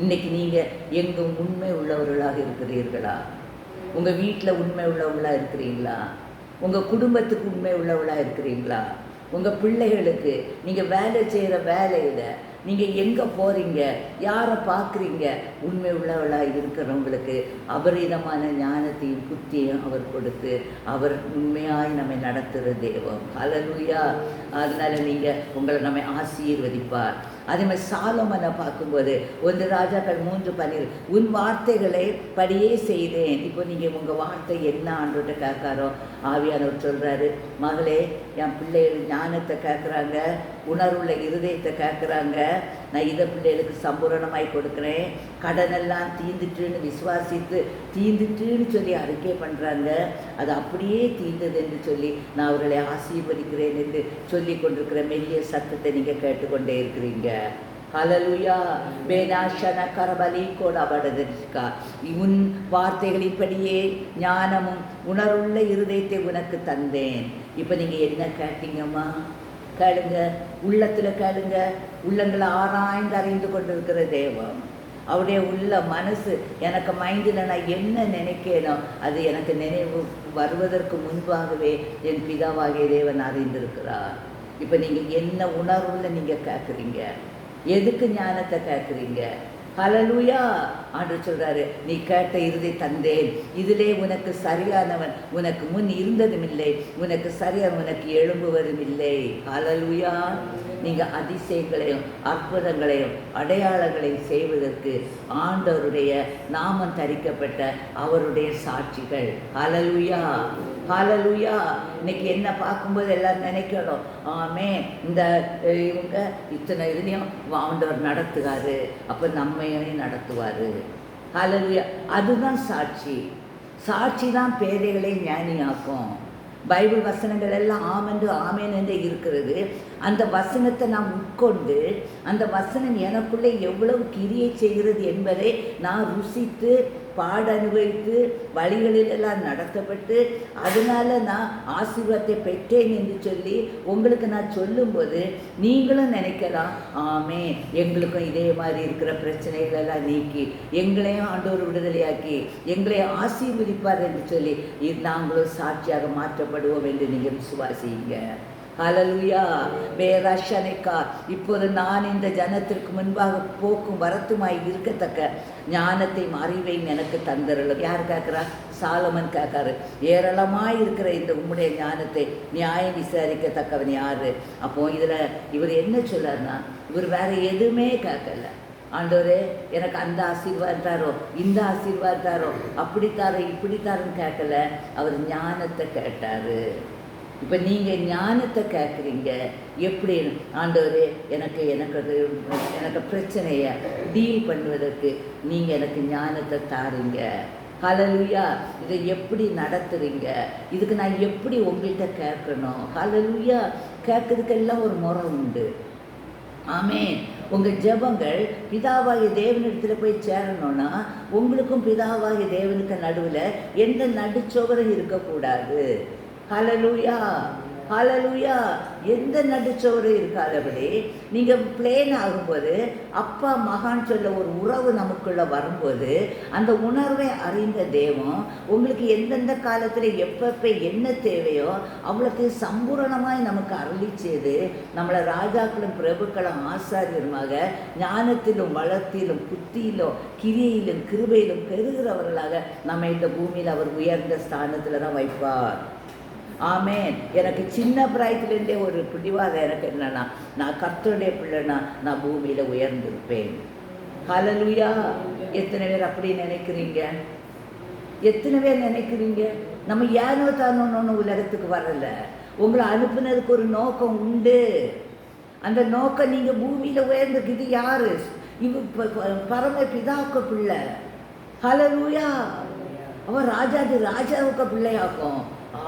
இன்றைக்கி நீங்கள் எங்கும் உண்மை உள்ளவர்களாக இருக்கிறீர்களா? உங்கள் வீட்டில் உண்மை உள்ளவங்களாக இருக்கிறீங்களா? உங்கள் குடும்பத்துக்கு உண்மை உள்ளவளாக இருக்கிறீங்களா? உங்கள் பிள்ளைகளுக்கு நீங்கள் வேலை செய்கிற வேலையில் நீங்கள் எங்கே போகிறீங்க, யாரை பார்க்குறீங்க, உண்மை உள்ளவளாக இருக்கிறவங்களுக்கு அபரிதமான ஞானத்தையும் புத்தியும் அவர் கொடுத்து அவர் உண்மையாய் நம்மை நடத்துகிற தெய்வம். ஹல்லேலூயா. அதனால் நீங்கள் உங்களை நம்மை ஆசீர்வதிப்பார். அதே மாதிரி சாலோமனை பார்க்கும்போது 1 ராஜாக்கள் 3:12 உன் வார்த்தைகளை படியே செய்தேன். இப்போ நீங்கள் உங்கள் வார்த்தை என்ன ஆண்டவர்கிட்ட கேட்காரோ ஆவியானவர் சொல்கிறாரு, மகளே என் பிள்ளைகள் ஞானத்தை கேட்குறாங்க, உணர்வுள்ள இருதயத்தை கேட்குறாங்க, நான் இதை பிள்ளைகளுக்கு சம்பூரணமாய் கொடுக்குறேன். கடனெல்லாம் தீந்துட்டுன்னு விசுவாசித்து தீந்துட்டுன்னு சொல்லி அறிக்கை பண்ணுறாங்க, அது அப்படியே தீர்ந்தது என்று சொல்லி நான் அவர்களை ஆசீர்வதிக்கிறேன் என்று சொல்லி கொண்டிருக்கிற மெல்லிய சத்தத்தை நீங்கள் கேட்டுக்கொண்டே இருக்கிறீங்க. ஹல்லேலூயா. வேதாஷன கரபலி கோடாபடதரிக்கா உன் வார்த்தைகளின்படியே ஞானமும் உணர்வுள்ள இருதயத்தை உனக்கு தந்தேன். இப்போ நீங்கள் என்ன கேட்டீங்கம்மா? கேளுங்க, உள்ளத்தில் கேளுங்க. உள்ளங்களை ஆராய்ந்து அறிந்து கொண்டிருக்கிற தேவம். அவருடைய உள்ள மனசு எனக்கு மைண்டில் நான் என்ன நினைக்கிறேனோ அது எனக்கு நினைவு வருவதற்கு முன்பாகவே என் பிதாவாகிய தேவன் அறிந்திருக்கிறார். இப்போ நீங்கள் என்ன உணர்வில் நீங்கள் கேட்குறீங்க, எதுக்கு ஞானத்தை கேட்குறீங்க? ஹல்லேலூயா. ஆண்டவர் சொல்றாரு, நீ கேட்ட இறுதி தந்தேன், இதிலே உனக்கு சரியானவன் உனக்கு முன் இருந்ததும் இல்லை, உனக்கு சரியான உனக்கு எழும்புவதும் இல்லை. ஹல்லேலூயா. நீங்கள் அதிசயங்களையும் அற்புதங்களையும் அடையாளங்களையும் செய்வதற்கு ஆண்டவருடைய நாமம் தரிக்கப்பட்ட அவருடைய சாட்சிகள். ஹல்லேலூயா, ஹல்லேலூயா. இன்னைக்கு என்ன பார்க்கும்போது எல்லாரும் நினைக்கணும், ஆமே இந்த இவங்க இத்தனை இதுலையும் ஆண்டவர் நடத்துவார், அப்போ நம்மையும் நடத்துவார். ஹல்லேலூயா. அதுதான் சாட்சி. சாட்சி தான் பேதைகளை ஞானியாக்கும். பைபிள் வசனங்கள் எல்லாம் ஆமென்று ஆமேன் என்று இருக்கிறது. அந்த வசனத்தை நாம் உட்கொண்டு அந்த வசனம் எனக்குள்ளே எவ்வளவு கிரியை செய்கிறது என்பதை நான் ருசித்து பாட அனுபவித்து வழிகளிலெல்லாம் நடத்தப்பட்டு அதனால் நான் ஆசீர்வாதத்தை பெற்றேன் என்று சொல்லி உங்களுக்கு நான் சொல்லும்போது நீங்களும் நினைக்கலாம், ஆமே எங்களுக்கும் இதே மாதிரி இருக்கிற பிரச்சனைகளெல்லாம் நீக்கி எங்களையும் ஆண்டவர் விடுதலையாக்கி எங்களை ஆசீர்வதிப்பார் என்று சொல்லி நாங்களும் சாட்சியாக மாற்றப்படுவோம் என்று நீங்கள் விசுவாசிங்க. ஹல்லேலூயா. வேராஷனைக்கா. இப்போது நான் இந்த ஜனத்திற்கு முன்பாக போக்கும் வரத்துமாய் இருக்கத்தக்க ஞானத்தையும் அறிவையும் எனக்கு தந்தருளும். யார் கேட்குறா? சாலமன் கேட்காரு. ஏராளமாக இருக்கிற இந்த உம்முடைய ஞானத்தை நியாயம் விசாரிக்கத்தக்கவன் யார்? அப்போ இதில் இவர் என்ன சொல்லார்னா, இவர் வேற எதுவுமே கேட்கல. ஆண்டவரே எனக்கு அந்த ஆசீர்வாதாரோ இந்த ஆசீர்வாதாரோ அப்படித்தாரோ இப்படித்தாரோன்னு கேட்கல, அவர் ஞானத்தை கேட்டார். இப்போ நீங்கள் ஞானத்தை கேட்குறீங்க. எப்படி? ஆண்டவரே எனக்கு எனக்கு பிரச்சனையை டீல் பண்ணுவதற்கு நீங்கள் எனக்கு ஞானத்தை தாருங்க. ஹல்லேலூயா. இதை எப்படி நடத்துறீங்க? இதுக்கு நான் எப்படி உங்கள்கிட்ட கேட்கணும்? ஹல்லேலூயா. கேட்கறதுக்கெல்லாம் ஒரு முறை உண்டு. ஆமென். உங்கள் ஜெபங்கள் பிதாவாகிய தேவனிடத்தில் போய் சேரணும்னா உங்களுக்கும் பிதாவாகிய தேவனுக்கு நடுவில் எந்த நடுச்சோவரும் இருக்கக்கூடாது. ஹல்லேலூயா, ஹல்லேலூயா. எந்த நடுச்சோரும் இருக்காதபடி நீங்கள் பிளேன் ஆகும்போது அப்பா மகான் சொல்ல ஒரு உறவு நமக்குள்ளே வரும்போது அந்த உணர்வை அறிந்த தெய்வம் உங்களுக்கு எந்தெந்த காலத்தில் எப்பப்போ என்ன தேவையோ அவளுக்கு சம்பூரணமாய் நமக்கு அருளி செய்து நம்மளை ராஜாக்களும் பிரபுக்களும் ஆசாரியருமாக ஞானத்திலும் வளத்திலும் புத்தியிலும் கிரியையிலும் கிருபையிலும் பெறுகிறவர்களாக நம்ம இந்த பூமியில் அவர் உயர்ந்த ஸ்தானத்தில் தான் வைப்பார். ஆமேன். எனக்கு சின்ன பிராயத்திலேருந்தே ஒரு பிடிவாதம் எனக்கு என்னன்னா, நான் கர்த்தருடைய பிள்ளைனா நான் பூமியில் உயர்ந்திருப்பேன். ஹல்லேலூயா. எத்தனை பேர் அப்படி நினைக்கிறீங்க? எத்தனை பேர் நினைக்கிறீங்க? நம்ம ஏனோ தானோன்னு உலகத்துக்கு வரல. உங்களை அனுப்புனதுக்கு ஒரு நோக்கம் உண்டு. அந்த நோக்கம் நீங்கள் பூமியில் உயர்ந்திருக்கு. இது யாரு? இவ பரம பிதாவுக்கு பிள்ளை. ஹல்லேலூயா. அவன் ராஜாவுக்கு பிள்ளையாக்கும்.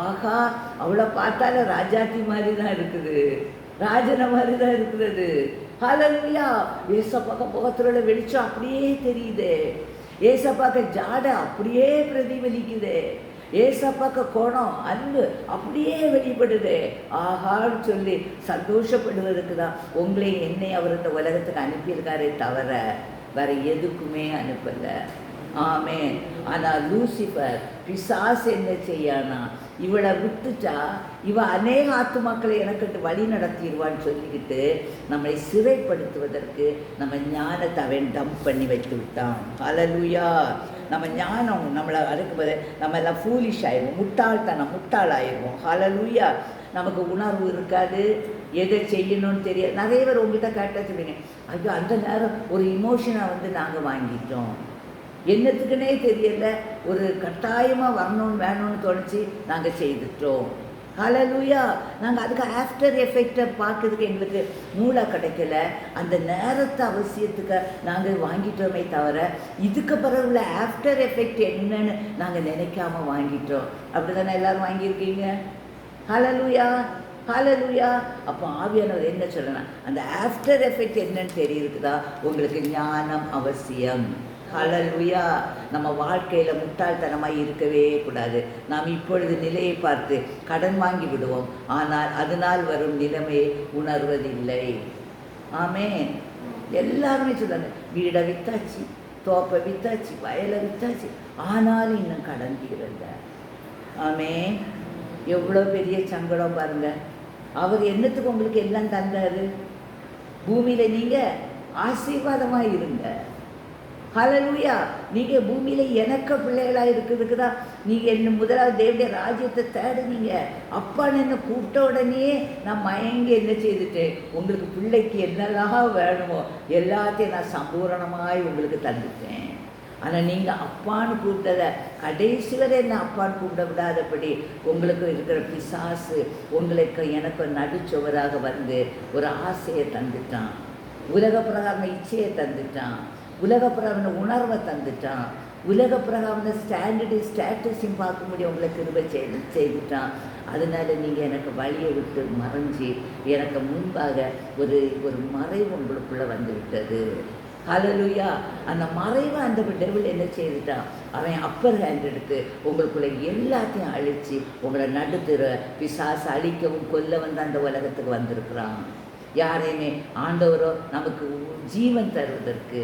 ஆகா, அவளை பார்த்தால ராஜாத்தி மாதிரி தான் இருக்குது, ராஜனை மாதிரி தான் இருக்கிறது. ஹல்லேலூயா. ஏசப்பாக்க முகத்துல வெளிச்சம் அப்படியே தெரியுது. ஏசப்பாக்க ஜாடை அப்படியே பிரதிபலிக்குது. ஏசப்பாக்க கோணம் அன்பு அப்படியே வெளிப்படுது. ஆகான்னு சொல்லி சந்தோஷப்படுவதற்கு தான் உங்களை என்னை அவர் இந்த உலகத்துக்கு அனுப்பியிருக்காரே தவிர வேற எதுக்குமே அனுப்பலை. ஆமேன். ஆனால் லூசிஃபர் பிசாசு என்ன செய்யானா, இவளை விட்டுட்டா இவ அநேக ஆத்துமாக்களை எனக்கு வழி நடத்திடுவான்னு சொல்லிக்கிட்டு நம்மளை சிறைப்படுத்துவதற்கு நம்ம ஞானத்தை அவன் டம்ப் பண்ணி வைத்து விட்டான். ஹல்லேலூயா. நம்ம ஞானம் நம்மளை அடுக்கும்போது நம்ம எல்லாம் ஃபூலிஷ் ஆயிடுவோம், முட்டாளாயிடுவோம். ஹல்லேலூயா. நமக்கு உணர்வு இருக்காது, எதை செய்யணும்னு தெரியாது. நிறைய பேர் உங்கள்கிட்ட கேட்டால் சொல்லுங்க, ஐயோ அந்த நேரம் ஒரு இமோஷனை நாங்கள் வாங்கிட்டோம், என்னத்துக்குன்னே தெரியல, ஒரு கட்டாயமாக வரணும்னு வேணும்னு தோணுச்சு, நாங்கள் செய்துட்டோம். ஹல்லேலூயா. நாங்கள் அதுக்கு ஆஃப்டர் எஃபெக்டை பார்க்கறதுக்கு எங்களுக்கு மூளை கிடைக்கல. அந்த நேரத்தை அவசியத்துக்கு நாங்கள் வாங்கிட்டோமே தவிர இதுக்கு பிறகு உள்ள ஆஃப்டர் எஃபெக்ட் என்னன்னு நாங்கள் நினைக்காம வாங்கிட்டோம். அப்படி தானே எல்லோரும் வாங்கியிருக்கீங்க. ஹல்லேலூயா, ஹல்லேலூயா. அப்போ ஆவியானவர் என்ன சொல்லணும், அந்த ஆஃப்டர் எஃபெக்ட் என்னன்னு தெரியுதுக்குதா உங்களுக்கு ஞானம் அவசியம். ஹல்லேலூயா. நம்ம வாழ்க்கையில் முட்டாள்தனமாக இருக்கவே கூடாது. நாம் இப்பொழுது நிலையை பார்த்து கடன் வாங்கி விடுவோம், ஆனால் அதனால் வரும் நிலைமையை உணர்வதில்லை. ஆமேன். எல்லாருமே சொல்லுவாங்க, வீடை வித்தாச்சு, தோப்பை வித்தாச்சு, வயலை வித்தாச்சு, ஆனாலும் இன்னும் கடன் தீரல. ஆமே, எவ்வளோ பெரிய சங்கடம் பாருங்க. அவர் என்னத்துக்கு உங்களுக்கு எல்லாம் தந்தாரு? பூமியில் நீங்கள் ஆசீர்வாதமாக இருங்க. ஹல்லேலூயா. நீங்கள் பூமியில் எனக்கு பிள்ளைகளாக இருக்கிறதுக்கு தான் நீங்கள் என்ன முதலாவது தேவனுடைய ராஜ்யத்தை தேடுனீங்க. அப்பான்னு என்ன கூப்பிட்ட உடனே நான் மயங்கி என்ன செய்துட்டேன், உங்களுக்கு பிள்ளைக்கு என்னெல்லாம் வேணுமோ எல்லாத்தையும் நான் சம்பூரணமாய் உங்களுக்கு தந்துட்டேன். ஆனால் நீங்கள் அப்பான்னு கூப்பிட்டதை கடைசி வரை என்ன அப்பான்னு கூப்பிட விடாதபடி உங்களுக்கு இருக்கிற பிசாசு உங்களுக்கு எனக்கு நடுச்சவராக வந்து ஒரு ஆசையை தந்துட்டான், உலக பிரகாரம் இச்சையை தந்துட்டான், உலக பிரகார உணர்வை தந்துட்டான், உலக பிரகார ஸ்டேட்டஸையும் பார்க்க முடியும் உங்களுக்கு கிருபை செய்துட்டான். அதனால நீங்கள் எனக்கு வழியை விட்டு மறைஞ்சி எனக்கு முன்பாக ஒரு ஒரு மறைவு உங்களுக்குள்ளே வந்து விட்டது. ஹல்லேலூயா. அந்த மறைவை அந்த டெவில் என்ன செய்துட்டான், அவன் அப்பர் ஹேண்ட் எடுத்து உங்களுக்குள்ள எல்லாத்தையும் அழித்து உங்களை நடுத்துற பிசாசு அழிக்கவும் கொல்லவும் தான் அந்த உலகத்துக்கு வந்திருக்கிறான். யாரையுமே ஆண்டவரோ நமக்கு ஜீவன் தருவதற்கு,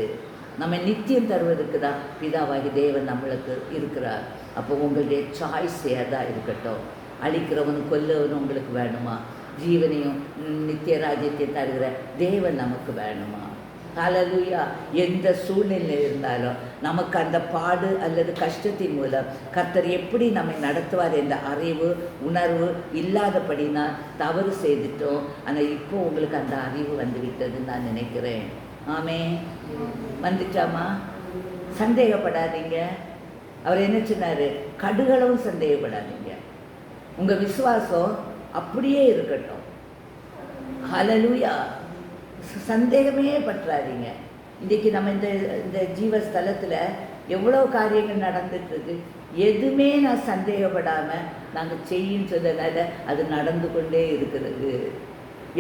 நம்ம நித்தியம் தருவதற்கு தான் பிதாவாகி தேவன் நம்மளுக்கு இருக்கிறார். அப்போ உங்களுடைய சாய்ஸ் ஏதாக இருக்கட்டும். அழிக்கிறவனும் கொல்லவனும் உங்களுக்கு வேணுமா? ஜீவனையும் நித்திய ராஜ்யத்தையும் தருகிற தேவன் நமக்கு வேணுமா? ஹல்லேலூயா. எந்த சூழ்நிலை இருந்தாலும் நமக்கு அந்த பாடு அல்லது கஷ்டத்தின் மூலம் கர்த்தர் எப்படி நம்மை நடத்துவார் என்ற அறிவு உணர்வு இல்லாதபடினா தவறு செய்துட்டோம். ஆனால் இப்போ உங்களுக்கு அந்த அறிவு வந்து விட்டதுன்னு நான் நினைக்கிறேன். ஆமே, வந்துட்டாமா? சந்தேகப்படாதீங்க. அவர் என்ன சொன்னார், கடுகளவும் சந்தேகப்படாதீங்க. உங்கள் விசுவாசம் அப்படியே இருக்கட்டும். ஹல்லேலூயா. சந்தேகமே பற்றாதீங்க. இன்றைக்கி நம்ம இந்த ஜீவஸ்தலத்தில் எவ்வளோ காரியங்கள் நடந்துட்டுருக்கு. எதுவுமே நான் சந்தேகப்படாமல் நாங்கள் செய்யும் சொன்னதால் அது நடந்து கொண்டே இருக்கிறது.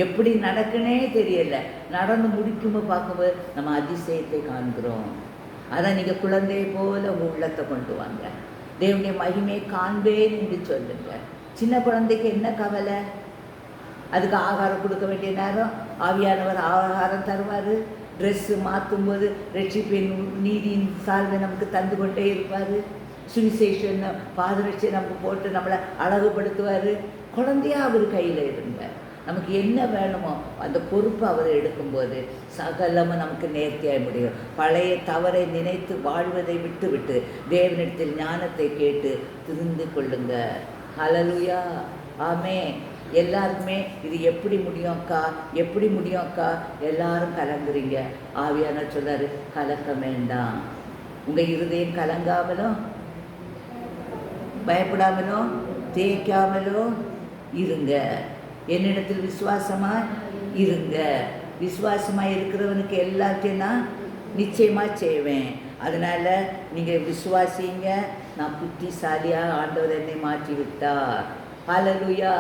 எப்படி நடக்குன்னே தெரியலை, நடந்து முடிக்கும்போது பார்க்கும்போது நம்ம அதிசயத்தை காண்கிறோம். அதான் நீங்கள் குழந்தையை போல உங்கள் உள்ளத்தை கொண்டு வாங்க. தேவனுடைய மகிமையை காண்பேன் என்று சொல்லுங்க. சின்ன குழந்தைக்கு என்ன கவலை? அதுக்கு ஆகாரம் கொடுக்க வேண்டிய நேரம் ஆவியானவர் ஆகாரம் தருவார். ட்ரெஸ்ஸு மாற்றும்போது ரட்சிப்பின் நீதியின் சால்வை நமக்கு தந்து கொண்டே இருப்பார். சுவிசேஷன் பாதரட்சியை நமக்கு போட்டு நம்மளை அழகுபடுத்துவார். குழந்தையாக அவர் கையில் இருங்க. நமக்கு என்ன வேணுமோ அந்த பொறுப்பை அவர் எடுக்கும்போது சகலமும் நமக்கு நேர்த்தியாக முடியும். பழைய தவறை நினைத்து வாழ்வதை விட்டு விட்டு தேவனிடத்தில் ஞானத்தை கேட்டு திருந்து கொள்ளுங்க. ஹல்லேலூயா. ஆமே. எல்லாருக்குமே இது எப்படி முடியும் அக்கா, எப்படி முடியும் அக்கா, எல்லாரும் கலங்குறீங்க. ஆவியான சொல்றாரு, கலக்க வேண்டாம். உங்கள் இருதயம் கலங்காமலும் பயப்படாமலும் தேய்க்காமலும் இருங்க. என்னிடத்தில் விசுவாசமாக இருங்க. விசுவாசமாக இருக்கிறவனுக்கு எல்லாத்தையும் நான் நிச்சயமாக செய்வேன். அதனால் நீங்கள் விசுவாசிங்க. நான் புத்திசாலியாக ஆண்டவர் என்னை மாற்றி விட்டார். ஹல்லேலூயா.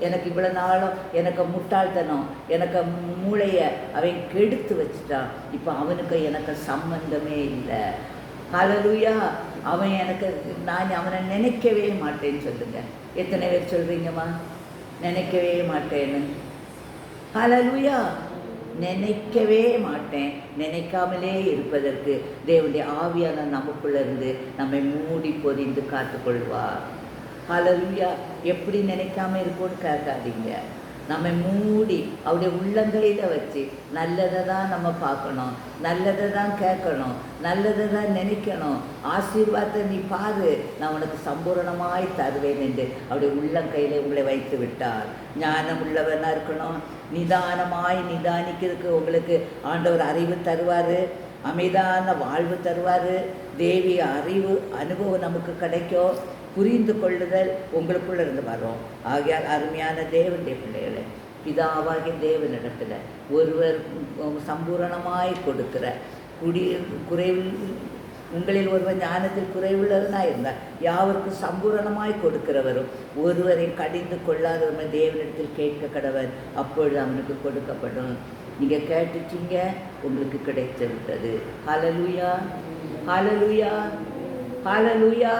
எனக்கு இவ்வளோ நாளும் எனக்கு முட்டாள்தனம், எனக்கு மூளையை அவன் கெடுத்து வச்சுட்டான். இப்போ அவனுக்கு எனக்கு சம்பந்தமே இல்லை. ஹல்லேலூயா. அவன் எனக்கு நான் அவனை நினைக்கவே மாட்டேன்னு சொல்லுங்க. எத்தனை பேர் சொல்கிறீங்கம்மா நினைக்கவே மாட்டேன்னு? ஹல்லேலூயா. நினைக்கவே மாட்டேன். நினைக்காமலே இருப்பதற்கு தேவனுடைய ஆவியான நமக்குள்ளே இருந்து நம்மை மூடி பொதிந்து காத்துக்கொள்வார். ஹல்லேலூயா. எப்படி நினைக்காம இருக்கும்னு கேட்காதீங்க. நம்ம மூடி அவருடைய உள்ளங்கையில் வச்சு நல்லதை தான் நம்ம பார்க்கணும், நல்லதை தான் கேட்கணும், நல்லதை தான் நினைக்கணும். ஆசீர்வாதத்தை நீ பாரு, நான் உனக்கு சம்பூரணமாய் தருவேன் என்று அவருடைய உள்ளங்கையில் உங்களை வைத்து விட்டார். ஞானம் உள்ளவனாக இருக்கணும். நிதானமாய் நிதானிக்கிறதுக்கு உங்களுக்கு ஆண்டவர் அறிவு தருவார், அமைதியான வாழ்வு தருவார். தேவிய அறிவு அனுபவம் நமக்கு கிடைக்கும். புரிந்து கொள்ளுதல் உங்களுக்குள்ள இருந்து வரும். ஆகையால் அருமையான தேவனுடைய பிள்ளைகளை, பிதாவாகிய தேவனிடத்தில் ஒருவர் சம்பூரணமாய் கொடுக்கிற குறைவு உங்களில் ஒருவர் ஞானத்தில் குறைவுள்ளவனாக இருந்தால் யாவருக்கும் சம்பூரணமாய் கொடுக்கிறவரும் ஒருவரை கடிந்து கொள்ளாதவர்கள் தேவனிடத்தில் கேட்க கடவர், அப்பொழுது அவனுக்கு கொடுக்கப்படும். நீங்கள் கேட்டுட்டீங்க, உங்களுக்கு கிடைத்து விட்டது. ஹல்லேலூயா. ஹல்லேலூயா. ஹல்லேலூயா.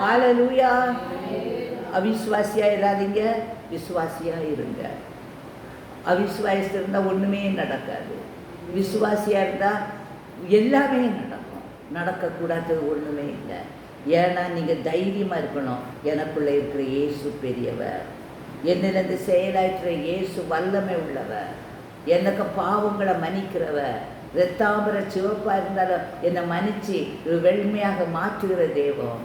ஹல்லேலூயா. அவிசுவாசியாக இல்லாதீங்க, விசுவாசியாக இருங்க. அவிசுவாசியாக இருந்தால் ஒன்றுமே நடக்காது. விசுவாசியாக இருந்தால் எல்லாமே நடக்கும். நடக்கக்கூடாதது ஒன்றுமே இல்லை. ஏன்னா நீங்கள் தைரியமாக இருக்கணும். எனக்குள்ளே இருக்கிற இயேசு பெரியவர், என்னிலிருந்து செயலாற்றுற இயேசு வல்லமை உள்ளவர், எனக்கு பாவங்களை மன்னிக்கிறவர், இரத்தாம்பர சிவப்பாக இருந்தாலும் என்னை மன்னிச்சு வெண்மையாக மாற்றுகிற தெய்வம்.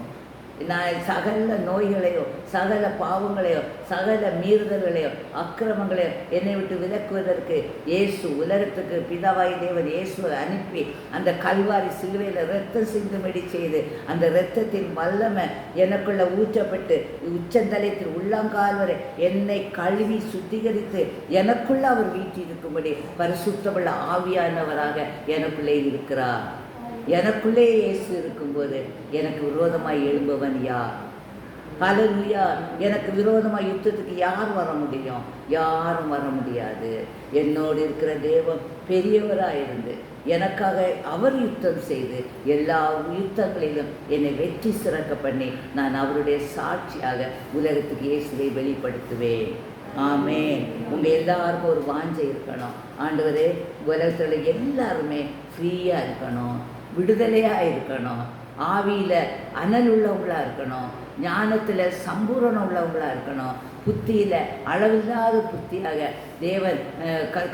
நான் சகல நோய்களையோ சகல பாவங்களையோ சகல மீறுதல்களையோ அக்கிரமங்களையோ என்னை விட்டு விலக்குவதற்கு இயேசு உலகத்துக்கு பிதாவாய் தேவன் இயேசுவை அனுப்பி அந்த கல்வாரி சிலுவையில் இரத்தம் சிந்தும்படி செய்து அந்த இரத்தத்தின் வல்லமை எனக்குள்ள ஊற்றப்பட்டு உச்சந்தலைத்தில் உள்ளங்கால் வரை என்னை கழுவி சுத்திகரித்து எனக்குள்ள அவர் வீட்டிருக்கும்படி பரிசுத்தமுள்ள ஆவியானவராக எனக்குள்ளே இருக்கிறார். எனக்குள்ளே இயேசு இருக்கும்போது எனக்கு விரோதமாய் எழும்பவன் யார்? ஹல்லேலூயா. எனக்கு விரோதமாக யுத்தத்துக்கு யார் வர முடியும்? யாரும் வர முடியாது. என்னோடு இருக்கிற தேவன் பெரியவராக இருந்து எனக்காக அவர் யுத்தம் செய்து எல்லா யுத்தங்களிலும் என்னை வெற்றி சிறக்க பண்ணி நான் அவருடைய சாட்சியாக உலகத்துக்கு இயேசுவை வெளிப்படுத்துவேன். ஆமென். உங்கள் எல்லாருக்கும் ஒரு வாஞ்சை இருக்கணும். ஆண்டவரே, உலகத்தில் எல்லாருமே ஃப்ரீயாக இருக்கணும், விடுதலையாக இருக்கணும், ஆவியில் அனல் உள்ளவங்களாக இருக்கணும், ஞானத்தில் சம்பூரணம் உள்ளவங்களாக இருக்கணும், புத்தியில் அளவில்லாத புத்தியாக தேவன்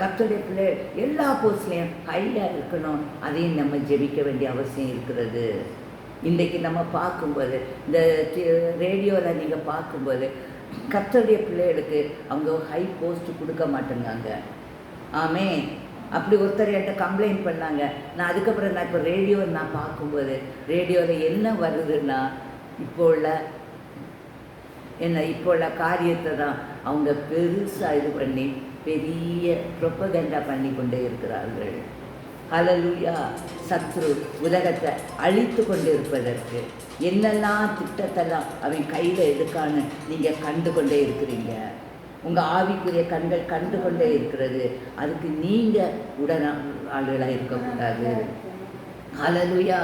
கர்த்தருடைய பிள்ளை எல்லா போஸ்ட்லேயும் ஹையாக இருக்கணும். அதையும் நம்ம ஜெபிக்க வேண்டிய அவசியம் இருக்கிறது. இன்றைக்கி நம்ம பார்க்கும்போது இந்த ரேடியோவில் நீங்கள் பார்க்கும்போது கர்த்தருடைய பிள்ளைகளுக்கு அவங்க ஹை போஸ்ட்டு கொடுக்க மாட்டேங்காங்க. ஆமென். அப்படி ஒருத்தர் என்கிட்ட கம்ப்ளைண்ட் பண்ணாங்க. நான் அதுக்கப்புறம் நான் இப்போ ரேடியோ நான் பார்க்கும்போது ரேடியோவில் என்ன வருதுன்னா இப்போ உள்ள காரியத்தை தான் அவங்க பெருசாக இது பண்ணி பெரிய ப்ரொபகண்டா பண்ணி கொண்டே இருக்கிறார்கள். ஹல்லேலூயா. சத்ரு உலகத்தை அழித்து கொண்டு இருப்பதற்கு என்னெல்லாம் திட்டத்தெல்லாம் அவன் கையில் எடுக்கான்னு நீங்கள் கண்டு கொண்டே இருக்கிறீங்க. உங்கள் ஆவிக்குரிய கண்கள் கண்டு கொண்டே இருக்கிறது. அதுக்கு நீங்கள் உடனாளிகளாக இருக்கக்கூடாது. ஹல்லேலூயா.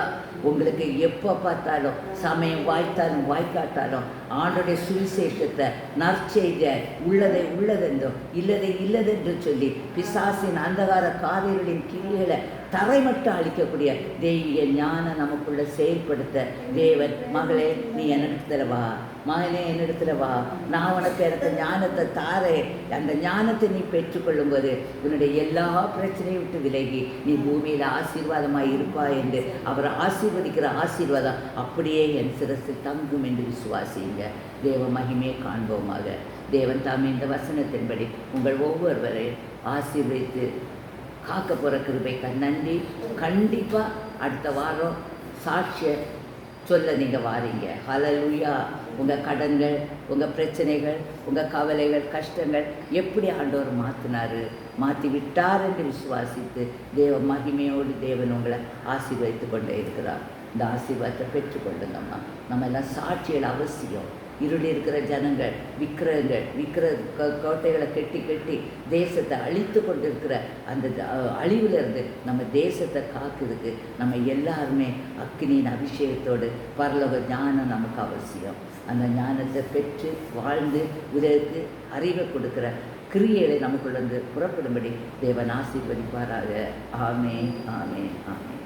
உங்களுக்கு எப்போ பார்த்தாலும் சமயம் வாய்த்தாலும் வாய்க்காட்டாலும் ஆண்டோடைய சுவிசேஷத்தை நற்செய்தியை உள்ளதை உள்ளதென்றும் இல்லதை இல்லதென்று சொல்லி பிசாசின் அந்தகார காரியங்களின் கிளிகளை தரைமட்டம் அளிக்கக்கூடிய தெய்வீக ஞானம் நமக்குள்ள செயல்படுத்த தேவன், மகளே நீ என்னிடத்துல வா, மகனே என்னிடத்துல வா, நான் உனக்கு எனக்கு ஞானத்தை தாரேன். அந்த ஞானத்தை நீ பெற்றுக்கொள்ளும்போது உன்னுடைய எல்லா பிரச்சனையும் விட்டு விலகி நீ பூமியில் ஆசீர்வாதமாக இருப்பாய் என்று அவர் ஆசீர்வதிக்கிற ஆசீர்வாதம் அப்படியே என் சிரசில் தங்கும் என்று விசுவாசிங்க. தேவ மகிமையை காண்போமாக. தேவன் தாமே இந்த வசனத்தின்படி உங்கள் ஒவ்வொருவரையும் ஆசீர்வதித்து காக்க போகிற கிருபைக்கு நன்றி. கண்டிப்பாக அடுத்த வாரம் சாட்சியை சொல்ல நீங்கள் வாரீங்க. ஹல்லேலூயா. உங்கள் கடன்கள், உங்கள் பிரச்சனைகள், உங்கள் கவலைகள், கஷ்டங்கள் எப்படி ஆண்டவர் மாற்றி விட்டார் என்று விசுவாசித்து தேவ மகிமையோடு தேவன் உங்களை ஆசீர்வதித்து கொண்டே இருக்கிறார். இந்த ஆசீர்வாதத்தை பெற்றுக்கொள்ளுங்கம்மா. நம்ம எல்லாம் சாட்சிகள் அவசியம். இருள் இருக்கிற ஜனங்கள் விற்கிற கோட்டைகளை கட்டி தேசத்தை அழித்து கொண்டு இருக்கிற அந்த அழிவிலிருந்து நம்ம தேசத்தை காக்குறதுக்கு நம்ம எல்லாருமே அக்கினியின் அபிஷேகத்தோடு பரலோக ஞானம் நமக்கு அவசியம். அந்த ஞானத்தை பெற்று வாழ்ந்து உலகுக்கு அறிவை கொடுக்குற கிரியைகளை நமக்குள்ளே புறப்படும்படி தேவன் ஆசீர்வதிப்பாராக. ஆமென், ஆமென், ஆமென்.